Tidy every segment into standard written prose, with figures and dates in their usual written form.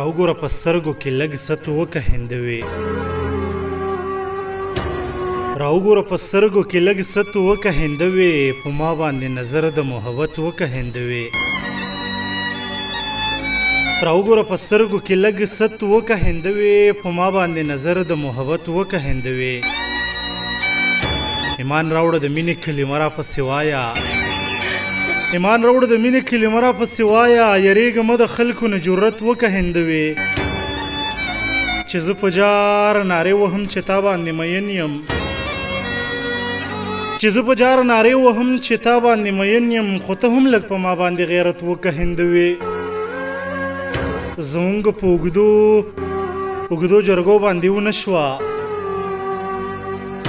راوګوره په سترګو کې لږ ست وکه هندوې راوګوره په سترګو کې لږ ست وکه هندوې په ما باندې نظر د محبت وکه هندوې راوګوره په سترګو کې لږ ست وکه هندوې په ما باندې نظر د محبت وکه هندوې ایمان راوړه د مینې کلمه را پسې وایه ایمان راوړه د مینې کلمه را پسې وایه یریږه مه د خلکو نه جرت وکه هندوې چې زه په جار نارې وهم چې تا باندې مین یم چې زه په جار نارې وهم چې تا باندې مین یم خو ته هم لږ په ما باندې غیرت وکه هندوې زمونږ په اوږدو جرګو باندې ونه شوه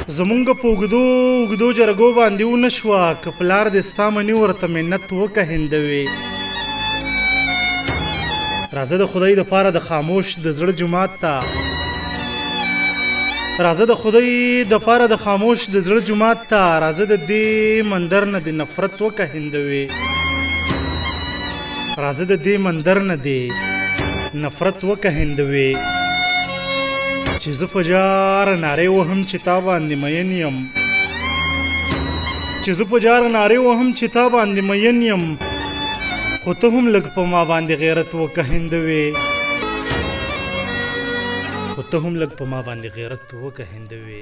زمونږ په اوږدو جرګو باندې ونه شوه که پلار دې ستا مني ورته منت وکه هندوې راځه د خدای دپاره د خاموش د زړه جومات ته راځه د خدای دپاره د خاموش د زړه جومات ته راځه د دې مندر نه د نفرت وکه هندوې راځه د دې مندر نه د نفرت وکه هندوې چې زه په جار نارې وهم چې تا باندې مین یم چې زه په جار نارې وهم چې تا باندې مین یم خو ته هم لږ په ما باندې غیرت وکه هندوې خو ته هم لږ په ما باندې غیرت وکه هندوې